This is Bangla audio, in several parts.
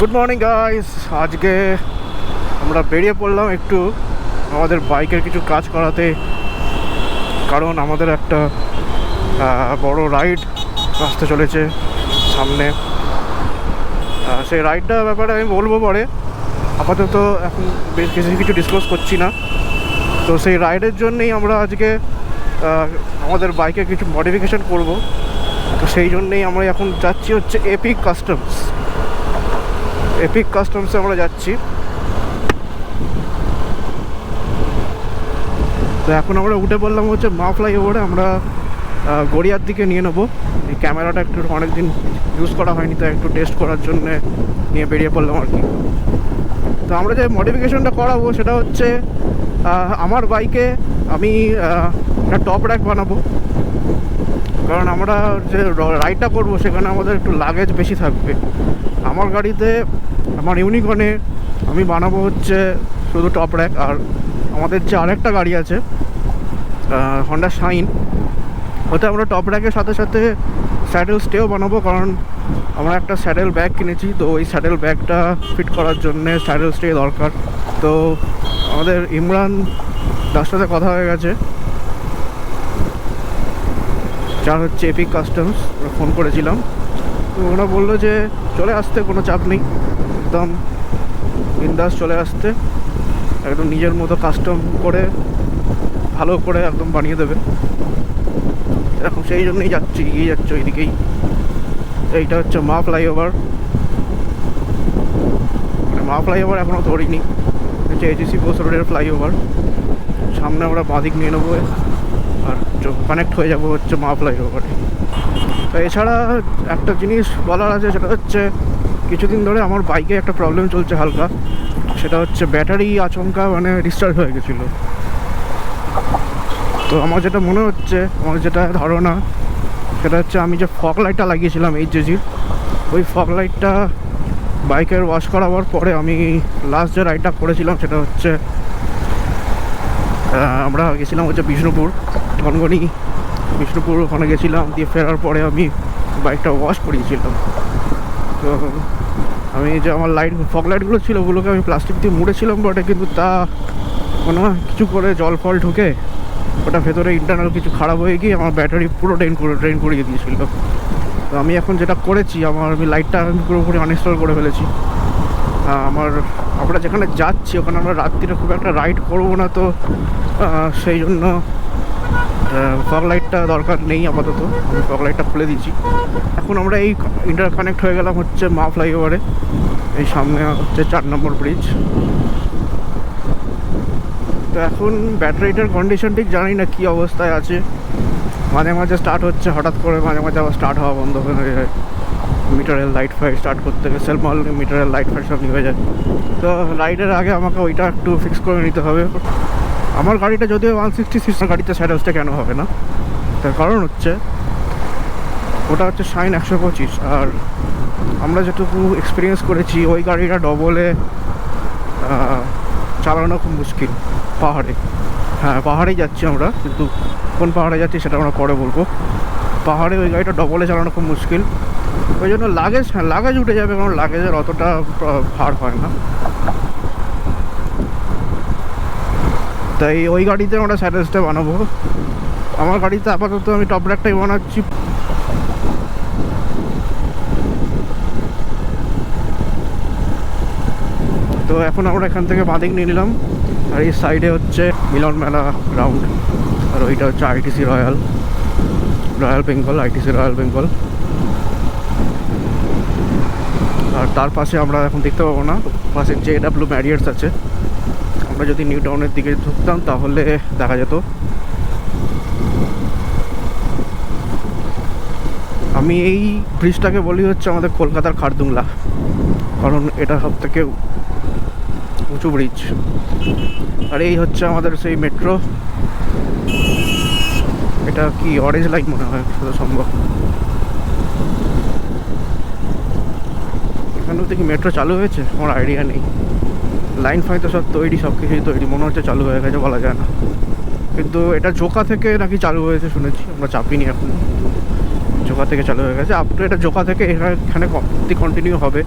Good morning guys. আজকে আমরা বেরিয়ে পড়লাম একটু আমাদের বাইকের কিছু কাজ করাতে, কারণ আমাদের একটা বড় রাইড আসতে চলেছে সামনে। সেই রাইডটার ব্যাপারে আমি বলবো পরে, আপাতত এখন বেশ কিছু ডিসকাস করছি না। তো সেই রাইডের জন্যেই আমরা আজকে আমাদের বাইকে কিছু মডিফিকেশান করব। তো সেই জন্যেই আমরা এখন যাচ্ছি হচ্ছে এপিক কাস্টমসে আমরা যাচ্ছি। তো এখন আমরা উঠে পড়লাম হচ্ছে মা ফ্লাইওভারে। আমরা গড়িয়ার দিকে নিয়ে নেবো। এই ক্যামেরাটা একটু অনেকদিন ইউজ করা হয়নি, তাই একটু টেস্ট করার জন্য নিয়ে বেরিয়ে পড়লাম আর কি। তো আমরা যে মডিফিকেশনটা করাবো সেটা হচ্ছে আমার বাইকে আমি একটা টপ র্যাক বানাবো, কারণ আমরা যে রাইডটা করবো সেখানে আমাদের একটু লাগেজ বেশি থাকবে। আমার গাড়িতে, আমার ইউনিকর্নে আমি বানাবো হচ্ছে শুধু টপ র্যাক। আর আমাদের যে আরেকটা গাড়ি আছে হন্ডা শাইন, ওতে আমরা টপ র্যাকের সাথে সাথে স্যাডেল স্টেও বানাবো, কারণ আমরা একটা স্যাডেল ব্যাগ কিনেছি। তো ওই স্যাডেল ব্যাগটা ফিট করার জন্যে স্যাডেল স্টে দরকার। তো আমাদের ইমরান দার সাথে কথা হয়ে গেছে, যার হচ্ছে এপিক কাস্টমস, ফোন করেছিলাম। তো ওরা বললো যে চলে আসতে, কোনো চাপ নেই, একদম বিন্দাস চলে আসতে, একদম নিজের মতো কাস্টম করে ভালো করে একদম বানিয়ে দেবে। এখন সেই জন্যই এগিয়ে যাচ্ছে ওইদিকেই। এইটা হচ্ছে মা ফ্লাইওভার, মানে মা ফ্লাইওভার এখনও ধরিনি, হচ্ছে এজিসি বোস রোডের ফ্লাইওভার। সামনে আমরা বাঁদিক নিয়ে নেবো আর কানেক্ট হয়ে যাবো হচ্ছে মা ফ্লাইওভারে। তো এছাড়া একটা জিনিস বলার আছে, সেটা হচ্ছে কিছুদিন ধরে আমার বাইকে একটা প্রবলেম চলছে হালকা, সেটা হচ্ছে ব্যাটারি আচমকা মানে ডিসচার্জ হয়ে গেছিলো। তো আমার যেটা মনে হচ্ছে, আমার যেটা ধারণা, সেটা হচ্ছে আমি যে ফগ লাইটটা লাগিয়েছিলাম এইচজেজির, ওই ফগ লাইটটা বাইকের ওয়াশ করাবার পরে আমি লাস্ট যে রাইডটা করেছিলাম সেটা হচ্ছে আমরা গেছিলাম হচ্ছে বিষ্ণুপুর, গনগনি বিষ্ণুপুর, ওখানে গেছিলাম। দিয়ে ফেরার পরে আমি বাইকটা ওয়াশ করিয়েছিলাম। তো আমি যে আমার ফগ লাইটগুলো ছিল ওগুলোকে আমি প্লাস্টিক দিয়ে মুড়েছিলাম বটে, কিন্তু তা কোনো কিছু করে জল ফল ঢুকে ওটা ভেতরে ইন্টারনাল কিছু খারাপ হয়ে গিয়ে আমার ব্যাটারি পুরো ড্রেন করিয়ে দিয়েছিল। তো আমি এখন যেটা করেছি, আমি লাইটটা পুরোপুরি আনইনস্টল করে ফেলেছি। আমরা যেখানে যাচ্ছি ওখানে আমরা রাত্রিরে খুব একটা রাইড করবো না, তো সেই জন্য ফগ লাইটটা দরকার নেই আপাতত। আমি ফগ লাইটটা খুলে দিয়েছি। এখন আমরা এই কানেক্ট হয়ে গেলাম হচ্ছে মা ফ্লাইওভারে। এই সামনে হচ্ছে 4 নম্বর ব্রিজ। তো এখন ব্যাটারিটার কন্ডিশন ঠিক জানি না কী অবস্থায় আছে। মাঝে মাঝে স্টার্ট হচ্ছে হঠাৎ করে, মাঝে মাঝে আবার স্টার্ট হওয়া বন্ধ হয়ে যায়। মিটারের লাইট ফাইট স্টার্ট করতে গেলে সেলফ মাল মিটারের লাইট ফাইট সব নিয়ে যায়। তো রাইডের আগে আমাকে ওইটা একটু ফিক্স করে নিতে হবে। আমার গাড়িটা যদিও 166 গাড়িতে স্যাডেলসটা কেন হবে না, তার কারণ হচ্ছে ওটা হচ্ছে শাইন 125। আর আমরা যেটুকু এক্সপিরিয়েন্স করেছি ওই গাড়িটা ডবলে চালানো খুব মুশকিল পাহাড়ে। হ্যাঁ, পাহাড়েই যাচ্ছি আমরা, কিন্তু কোন পাহাড়ে যাচ্ছি সেটা আমরা পরে বলবো। পাহাড়ে ওই গাড়িটা ডবলে চালানো খুব মুশকিল। ওই জন্য লাগেজ উঠে যাবে, কারণ লাগেজের অতটা ভার হয় না। তাই ওই গাড়িতে আমরা স্যাডেলসটা বানাবো। আমার গাড়িতে আপাতত আমি টপ র্যাকটাই বানাচ্ছি। তো এখন আমরা এখান থেকে বাঁদিক নিয়ে নিলাম। আর এই সাইডে হচ্ছে মিলন মেলা গ্রাউন্ড, আর ওইটা হচ্ছে ITC Royal Bengal, ITC Royal Bengal. আর তার পাশে আমরা এখন দেখতে পাবো না, পাশে JW ম্যারিয়টস আছে। আমরা যদি নিউ টাউনের দিকে ঢুকতাম তাহলে দেখা যেত। আমি এই ব্রিজটাকে বলি হচ্ছে আমাদের কলকাতার খারদুংলা, কারণ এটা সব থেকে উঁচু ব্রিজ। আর এই হচ্ছে আমাদের সেই মেট্রো, এটা কি অরেঞ্জ লাইন মনে হয় যত সম্ভব। এখানেও দেখি মেট্রো চালু হয়েছে, আমার আইডিয়া নেই। লাইন ফাইন তো সব তৈরি, সব কিছুই তৈরি, মনে হচ্ছে চালু হয়ে গেছে, বলা যায় না। কিন্তু এটা জোকা থেকে নাকি চালু হয়েছে শুনেছি, আমরা চাপিনি এখন। জোকা থেকে চালু হয়ে গেছে, আপ টু এটা জোকা থেকে এখানে কন্টিনিউ হবে।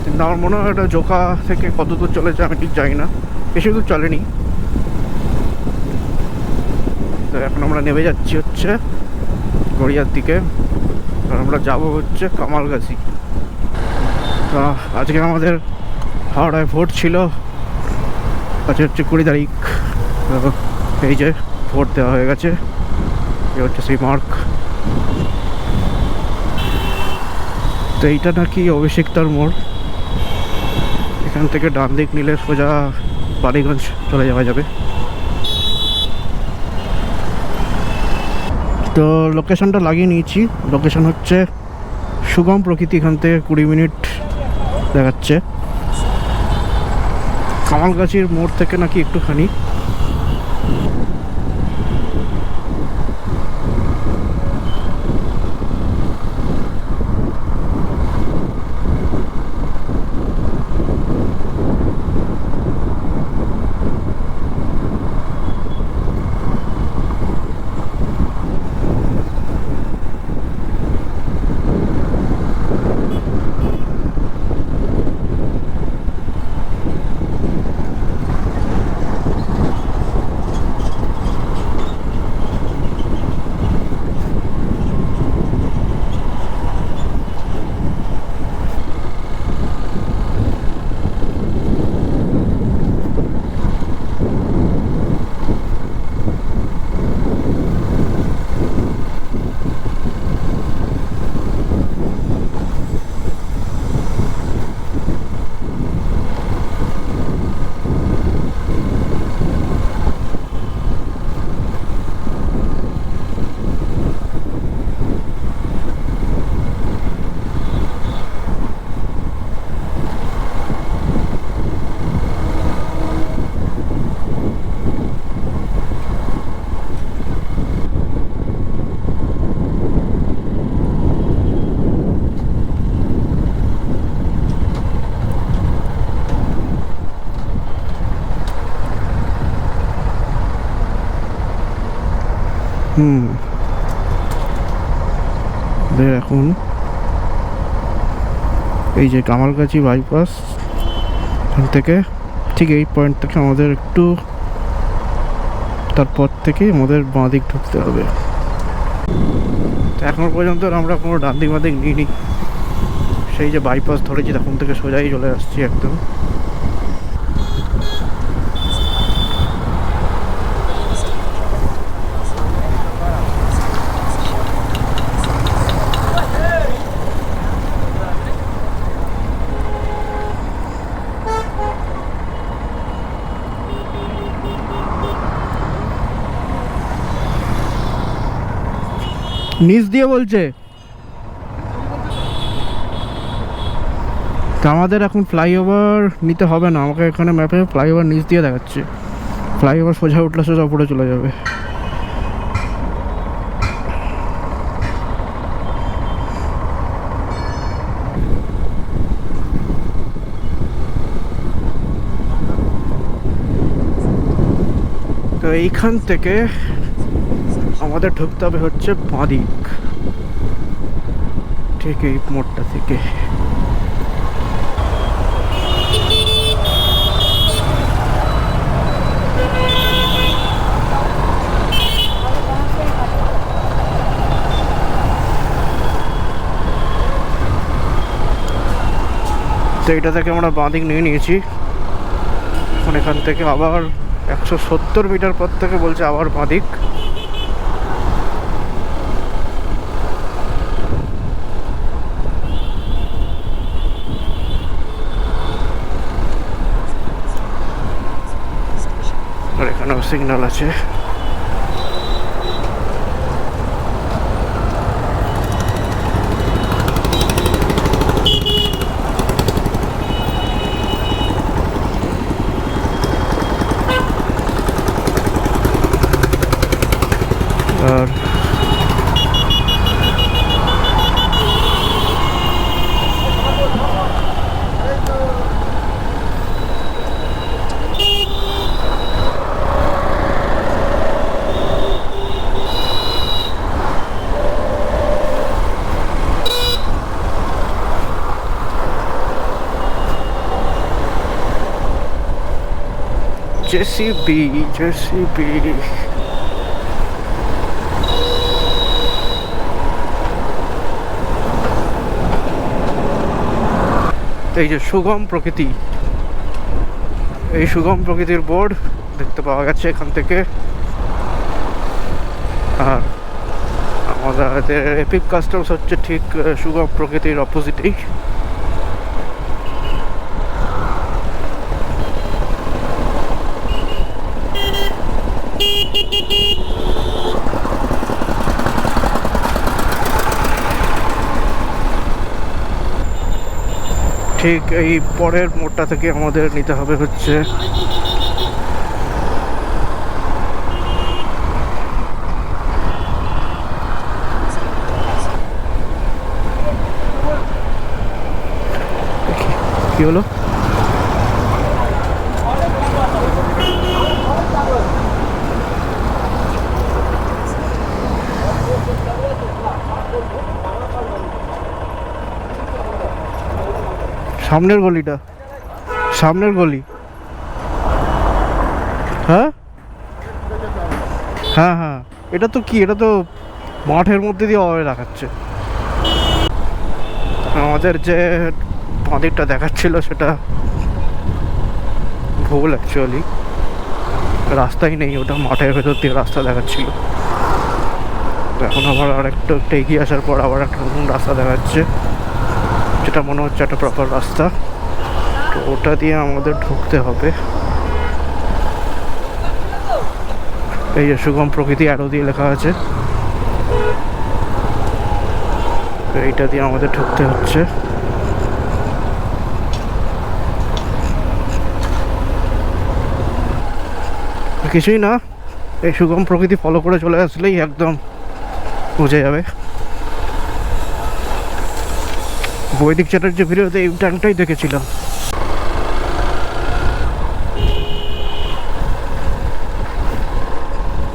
কিন্তু আমার মনে হয় এটা জোকা থেকে কত দূর চলেছে আমি ঠিক জানি না, বেশি দূর চলেনি। তো এখন আমরা নেমে যাচ্ছি হচ্ছে গড়িয়ার দিকে, আর আমরা যাব হচ্ছে কামালগাছি। তো আজকে আমাদের হাওড়ায় ভোট ছিল, আজকে হচ্ছে 20 তারিখ। তো এই যে ভোট দেওয়া হয়ে গেছে, এই হচ্ছে সেই মার্ক। তো এইটা নাকি অভিষেকতার মোড়, এখান থেকে ডান দিক নিলে সোজা বালিগঞ্জ চলে যাওয়া যাবে। তো লোকেশনটা লাগিয়ে নিয়েছি, লোকেশন হচ্ছে সুগম প্রকৃতি, এখান থেকে 20 মিনিট দেখাচ্ছে। কামালগাছির মোড় থেকে নাকি একটুখানি। এখন এই যে কামালগাছি বাইপাস, এখান থেকে ঠিক এই পয়েন্ট থেকে আমাদের একটু, তারপর থেকে আমাদের বাঁ দিক ঢুকতে হবে। এখনো পর্যন্ত আমরা কোনো ডান দিক বাঁ দিক নিইনি, সেই যে বাইপাস ধরেছি তখন থেকে সোজাই চলে আসছি একদম। নিচ দিয়ে বলছে আমাদের এখন ফ্লাইওভার নিতে হবে না, আমাকে এখানে ম্যাপে ফ্লাইওভার নিচ দিয়ে দেখাচ্ছে। ফ্লাইওভার সোজা উঠলে সোজা উপরে চলে যাবে। তো এইখান থেকে আমাদের ঢুকতে হবে হচ্ছে বাঁ দিক, ঠিক এই মোড়টা থেকে। তো এটা থেকে আমরা বাঁ দিক নিয়ে নিয়েছি। এখন এখান থেকে আবার 170 মিটার পর থেকে বলছে আবার বাঁ দিক। আর এখানেও সিগন্যাল আছে। আর জেসিবি জেসিবি এই যে সুগম প্রকৃতি, এই সুগম প্রকৃতির বোর্ড দেখতে পাওয়া গেছে এখান থেকে। আর আমাদের এপিক কাস্টমস হচ্ছে ঠিক সুগম প্রকৃতির অপোজিটেই। ঠিক এই পরের মোড়টা থেকে আমাদের নিতে হবে হচ্ছে কি হলো, সামনের গলিটা, সামনের গলি। হ্যাঁ হ্যাঁ হ্যাঁ, এটা তো কি, এটা তো মাঠের মধ্যে দিয়ে অয়ে দেখাচ্ছে। আমাদের যে বাঁদিকটা দেখাচ্ছিল সেটা ভুল, অ্যাকচুয়ালি রাস্তাই নেই, ওটা মাঠের ভেতর দিয়ে রাস্তা দেখাচ্ছিল। এখন আবার আর একটু এগিয়ে আসার পর আবার একটা নতুন রাস্তা দেখাচ্ছে, যেটা মনে হচ্ছে একটা প্রপার রাস্তা। তো ওটা দিয়ে আমাদের ঢুকতে হবে। এই যে সুগম প্রকৃতি অ্যারো দিয়ে লেখা আছে, তো এইটা দিয়ে আমাদের ঢুকতে হচ্ছে। কিছুই না, এই সুগম প্রকৃতি ফলো করে চলে আসলেই একদম বুঝে যাবে। বৈদিক চ্যাটার্জি ভিডিওতে এই ট্যাঙ্কটাই দেখেছিলাম।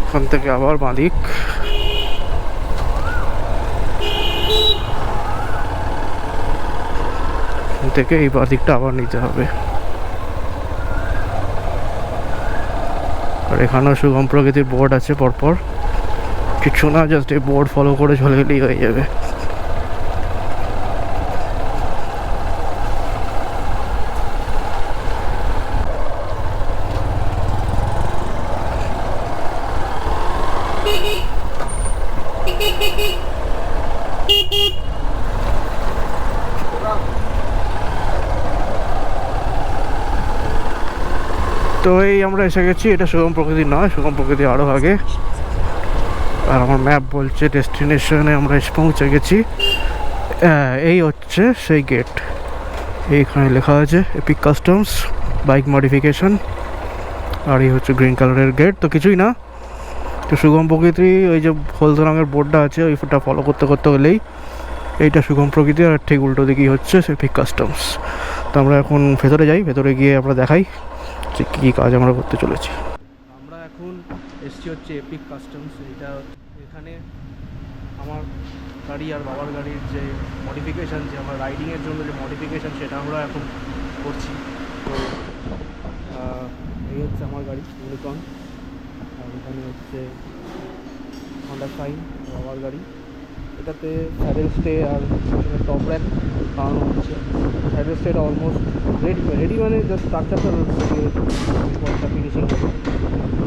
ওখান থেকে আবার বাঁদিক, থেকে এই বাঁদিকটা আবার নিতে হবে। আর এখানেও সুগম প্রকৃতির বোর্ড আছে পরপর, কিছু না, জাস্ট এই বোর্ড ফলো করে চলে গেলেই হয়ে যাবে। তো এই আমরা এসে গেছি, এটা সুগম প্রকৃতি নয়, সুগম প্রকৃতি আরও আগে। আর আমার ম্যাপ বলছে ডেস্টিনেশনে আমরা এসে পৌঁছে গেছি। এই হচ্ছে সেই গেট, এইখানে লেখা আছে এপিক কাস্টমস বাইক মডিফিকেশন। আর এই হচ্ছে গ্রিন কালারের গেট। তো কিছুই না, তো সুগম প্রকৃতি ওই যে হলদে রঙের বোর্ডটা আছে ওইটা ফলো করতে করতে হলেই এইটা সুগম প্রকৃতি, আর ঠিক উল্টো দিকেই হচ্ছে এপিক কাস্টমস। তো আমরা এখন ভেতরে যাই, ভেতরে গিয়ে আমরা দেখাই যে কী কাজ আমরা করতে চলেছি। আমরা এখন এসছি হচ্ছে এপিক কাস্টমস। এটা এখানে আমার গাড়ি আর বাবার গাড়ির যে মডিফিকেশান, যে আমার রাইডিংয়ের জন্য যে মডিফিকেশান, সেটা আমরা এখন করছি। তো এই হচ্ছে আমার গাড়ি ইউনিকর্ন, আর এখানে হচ্ছে হন্ডা শাইন বাবার গাড়ি। এটাতে স্যাডেল স্টে আর টপ র্যাক বানানো হচ্ছে। স্যাডেল স্টেটা অলমোস্ট রেডি মানে জাস্ট স্ট্রাকচারটা ফিনিশিং হবে।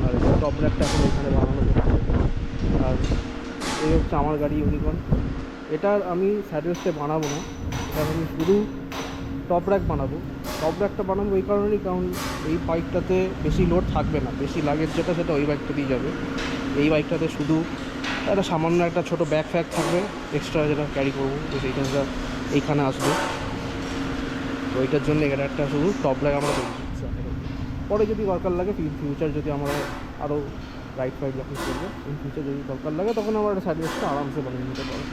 আর টপ র্যাকটা এখন এখানে বানানো হচ্ছে। আর এই হচ্ছে আমার গাড়ি ইউনিকর্ন। এটার আমি স্যাডেল স্টে বানাবো না, এটা আমি শুধু টপ র্যাক বানাবো। টপ র্যাকটা বানাবো এই কারণেই, কারণ এই বাইকটাতে বেশি লোড থাকবে না, বেশি লাগেজ যেটা সেটা ওই বাইকটাতেই যাবে। এই বাইকটাতে শুধু একটা সামান্য একটা ছোটো ব্যাগ ফ্যাগ থাকবে এক্সট্রা, যেটা ক্যারি করবো, তো সেইটা এইখানে আসবে। তো ওইটার জন্য এটা একটা শুধু টপ র্যাক আমরা তৈরি করছি। পরে যদি দরকার লাগে ফিউচার, যদি আমরা আরও রাইড ফাইড যখন করবো ইন ফিউচার যদি দরকার লাগে, তখন আমরা একটা সার্ভিসটা আরামসে বানিয়ে নিতে পারবো।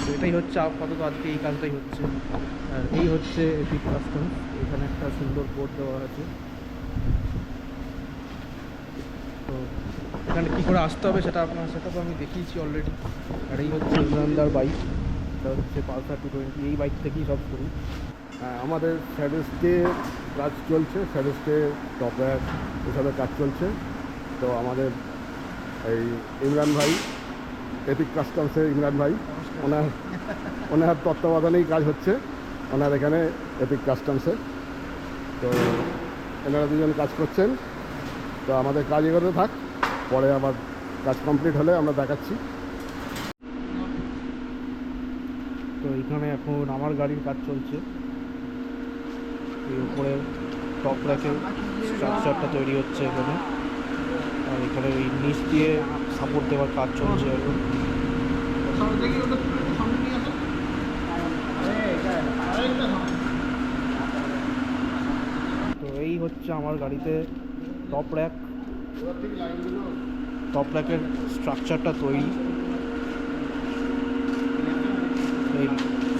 তো এটাই হচ্ছে আপাতত আজকে এই কাজটাই হচ্ছে। আর এই হচ্ছে এপিক কাস্টমস, এখানে একটা সুন্দর বোর্ড দেওয়া আছে। তো এখানে কী করে আসতে হবে সেটা তো আমি দেখিয়েছি অলরেডি। আর এই হচ্ছে ইমরানদার বাইক, এটা হচ্ছে পালসার 220, এই বাইক থেকেই সব শুরু। হ্যাঁ, আমাদের স্যাডেস্টে কাজ চলছে, স্যাডেস্টে টপ র্যাক এসবের কাজ চলছে। তো আমাদের এই ইমরান ভাই, এপিক কাস্টমসের ইমরান ভাই, ওনার তত্ত্বাবধানেই কাজ হচ্ছে ওনার এখানে এপিক কাস্টমসে। তো এনারা দুজন কাজ করছেন। তো আমাদের কাজ এগোতে থাক, পরে আবার কাজ কমপ্লিট হলে আমরা দেখাচ্ছি। তো এখানে এখন আমার গাড়ির কাজ চলছে। এই উপরে টপ র্যাকের স্ট্রাকচারটা তৈরি হচ্ছে এখানে, আর এখানে ওই নিচ দিয়ে সাপোর্ট দেওয়ার কাজ চলছে এখন। তো এই হচ্ছে আমার গাড়িতে টপ র্যাকের স্ট্রাকচারটা তৈরি। এই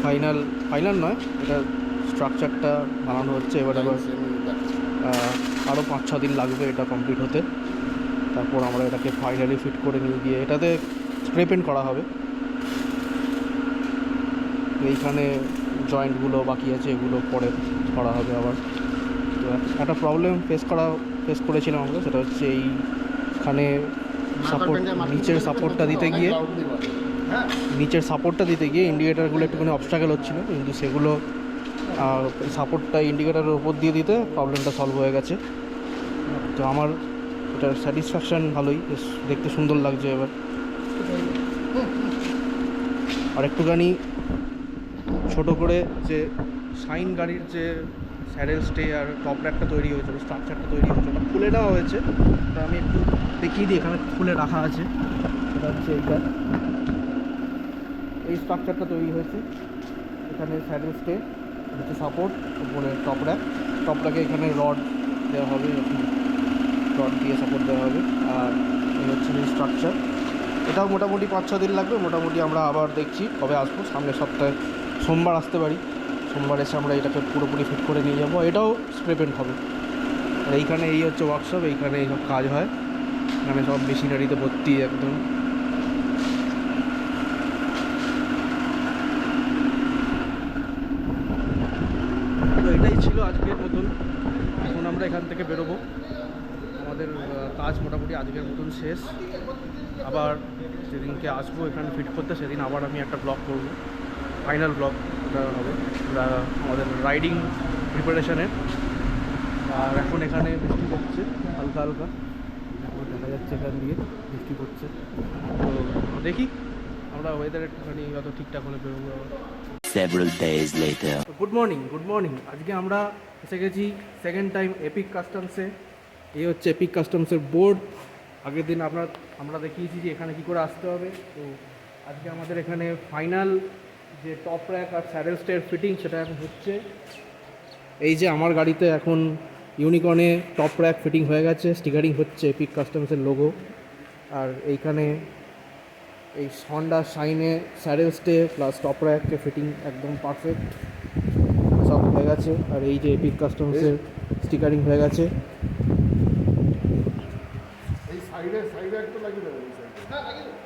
ফাইনাল নয়, এটা স্ট্রাকচারটা বানানো হচ্ছে। এবার আরও 5-6 দিন লাগবে এটা কমপ্লিট হতে। তারপর আমরা এটাকে ফাইনালি ফিট করে নিয়ে গিয়ে এটাতে স্প্রে পেন্ট করা হবে। এইখানে জয়েন্টগুলো বাকি আছে, এগুলো পরে করা হবে আবার। তো একটা প্রবলেম ফেস করেছিলাম আমরা, সেটা হচ্ছে এইখানে নিচের সাপোর্টটা দিতে গিয়ে ইন্ডিকেটারগুলো একটুখানি অবস্ট্রাগল হচ্ছিলো, কিন্তু সেগুলো সাপোর্টটা ইন্ডিকেটারের ওপর দিয়ে দিতে প্রবলেমটা সলভ হয়ে গেছে। তো আমার এটার স্যাটিসফ্যাকশান ভালোই, বেশ দেখতে সুন্দর লাগছে এবার। আর একটুখানি ছোটো করে যে শাইন গাড়ির যে স্যাডেল স্টে আর টপ র্যাকটা তৈরি হয়েছিল, স্ট্রাকচারটা তৈরি হয়েছিল, ওটা খুলে নেওয়া হয়েছে। তো আমি একটু দেখিয়ে দিই, এখানে খুলে রাখা আছে। এটা হচ্ছে এই স্ট্রাকচারটা তৈরি হয়েছে। এখানে স্যাডেল স্টে হচ্ছে সাপোর্ট, উপরে টপ র্যাকে এখানে রড দেওয়া হবে, রড দিয়ে সাপোর্ট দেওয়া হবে। আর এই হচ্ছে এই স্ট্রাকচার। এটাও মোটামুটি 5-6 দিন লাগবে। মোটামুটি আমরা আবার দেখছি কবে আসবো, সামনের সপ্তাহে সোমবার আসতে পারি। সোমবার এসে আমরা এটাকে পুরোপুরি ফিট করে নিয়ে যাবো। এটাও স্প্রে পেন্ট হবে। আর এইখানে এই হচ্ছে ওয়ার্কশপ, এইখানে এইসব কাজ হয়। এখানে সব মেশিনারিতে ভর্তি একদম। তো এটাই ছিল আজকের মতন। এখন আমরা এখান থেকে বেরোবো। আমাদের কাজ মোটামুটি আজকের মতন শেষ। আবার যেদিনকে আসবো এখানে ফিট করতে, সেদিন আবার আমি একটা ব্লগ করবো, ফাইনাল ব্লগ ওটা হবে আমাদের রাইডিং প্রিপারেশনের। আর এখন এখানে বৃষ্টি পড়ছে হালকা হালকা, দেখা যাচ্ছে এখান দিয়ে বৃষ্টি পড়ছে। তো দেখি আমরা ওয়েদার একটুখানি অত ঠিকঠাক হলে বেরোবো আবার। Several days later. Good morning. আজকে আমরা এসে গেছি সেকেন্ড টাইম এপিক কাস্টমসে। এই হচ্ছে এপিক কাস্টমসের বোর্ড। আগের দিন আমরা দেখিয়েছি যে এখানে কী করে আসতে হবে। তো আজকে আমাদের এখানে ফাইনাল যে টপ র্যাক আর স্যাডেল স্টের ফিটিং, সেটা এখন হচ্ছে। এই যে আমার গাড়িতে এখন ইউনিকর্নে টপ র্যাক ফিটিং হয়ে গেছে, স্টিকারিং হচ্ছে এপিক কাস্টমসের লোগো। আর এইখানে এই হন্ডা শাইনে স্যাডেল স্টে প্লাস টপ র্যাককে ফিটিং একদম পারফেক্ট সব হয়ে গেছে। আর এই যে এপিক কাস্টমসের স্টিকারিং হয়ে গেছে। এই সাইডে একটু লাগিয়ে দেবেন, এই সাইডে। হ্যাঁ, লাগিয়ে দেবেন।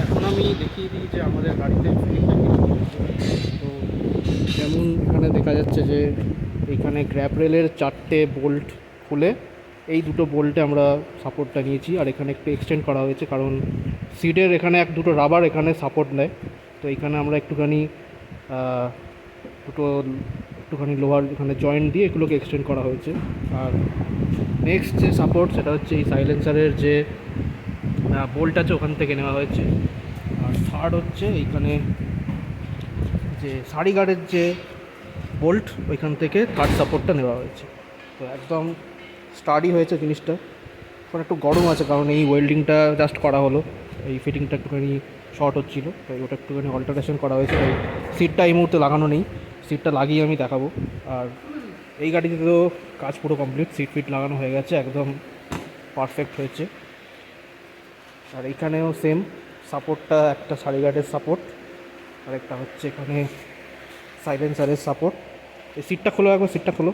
এখন আমি দেখিয়ে দিই যে আমাদের গাড়িতে ফিটিংটা তো যেমন এখানে দেখা যাচ্ছে যে এইখানে গ্র্যাপ রেলের 4টে বোল্ট খুলে এই দুটো বোল্টে আমরা সাপোর্টটা নিয়েছি। আর এখানে একটু এক্সটেন্ড করা হয়েছে, কারণ সিটের এখানে দুটো রাবার এখানে সাপোর্ট নেয়। তো এইখানে আমরা একটুখানি লোহার এখানে জয়েন্ট দিয়ে এগুলোকে এক্সটেন্ড করা হয়েছে। আর নেক্সট যে সাপোর্ট, সেটা হচ্ছে এই সাইলেন্সারের যে বোল্ট আছে ওখান থেকে নেওয়া হয়েছে। আর থার্ড হচ্ছে এইখানে যে সারি গার্ডের যে বোল্ট ওইখান থেকে থার্ড সাপোর্টটা নেওয়া হয়েছে। তো একদম স্টাডি হয়েছে জিনিসটা। এখন একটু গরম আছে কারণ এই ওয়েল্ডিংটা জাস্ট করা হলো, এই ফিটিংটা একটুখানি শর্ট হচ্ছিলো, তাই ওটা একটুখানি অল্টারেশন করা হয়েছে। তাই সিটটা এই মুহূর্তে লাগানো নেই, সিটটা লাগিয়ে আমি দেখাবো। আর এই গাড়িতে তো কাজ পুরো কমপ্লিট, সিট ফিট লাগানো হয়ে গেছে, একদম পারফেক্ট হয়েছে। আর এইখানেও সেম সাপোর্টটা, একটা সারিগার্ডের সাপোর্ট আর একটা হচ্ছে এখানে সাইলেন্সারের সাপোর্ট। এই সিটটা খোলো, একবার সিটটা খোলো।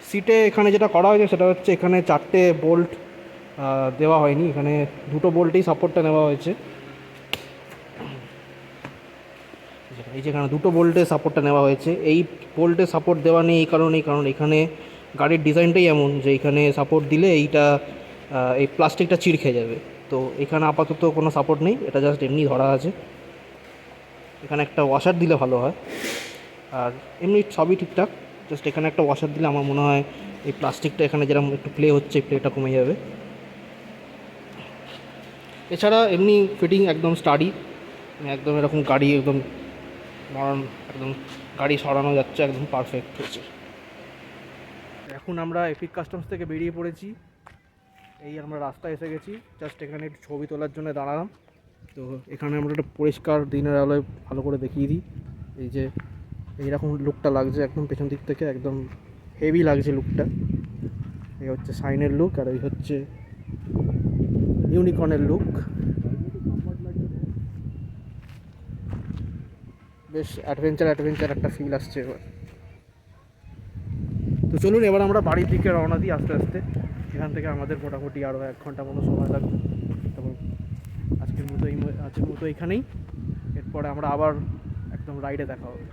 সিটে এখানে যেটা করা হয়েছে সেটা হচ্ছে এখানে 4টে বোল্ট দেওয়া হয়নি, এখানে 2টো বোল্টেই সাপোর্টটা নেওয়া হয়েছে। এই যে এখানে 2টো বোল্টে সাপোর্টটা নেওয়া হয়েছে। এই বোল্টে সাপোর্ট দেওয়া নেই এই কারণেই, কারণ এখানে গাড়ির ডিজাইনটাই এমন যে এখানে সাপোর্ট দিলে এইটা এই প্লাস্টিকটা চিড় খেয়ে যাবে। তো এখানে আপাতত কোনো সাপোর্ট নেই, এটা জাস্ট এমনি ধরা আছে। এখানে একটা ওয়াশার দিলে ভালো হয়, আর এমনি সবই ঠিকঠাক, জাস্ট এখানে একটা ওয়াশার দিলে আমার মনে হয় এই প্লাস্টিকটা এখানে যেরকম একটু প্লে হচ্ছে, প্লেটা কমে যাবে। এছাড়া এমনি ফিটিং একদম স্টাডি, একদম এরকম গাড়ি একদম মডার্ন, একদম গাড়ি সরানো যাচ্ছে, একদম পারফেক্ট হয়েছে। এখন আমরা এপিক কাস্টমস থেকে বেরিয়ে পড়েছি, এই আমরা রাস্তায় এসে গেছি, জাস্ট এখানে একটু ছবি তোলার জন্য দাঁড়ালাম। তো এখানে আমরা একটা পরিষ্কার দিনের আলোয় ভালো করে দেখিয়ে দিই, এই যে এইরকম লুকটা লাগছে একদম পেছন দিক থেকে, একদম হেভি লাগছে লুকটা। এই হচ্ছে সাইনের লুক, আর এই হচ্ছে ইউনিকর্নের লুক। বেশ অ্যাডভেঞ্চার একটা ফিল আসছে এবার। তো চলুন এবার আমরা বাড়ির দিকে রওনা দিই আস্তে আস্তে। এখান থেকে আমাদের মোটামুটি আরও 1 ঘন্টা মতো সময় লাগবে। তারপর আজকের মতো এখানেই, এরপরে আমরা আবার একদম রাইডে দেখা হবে।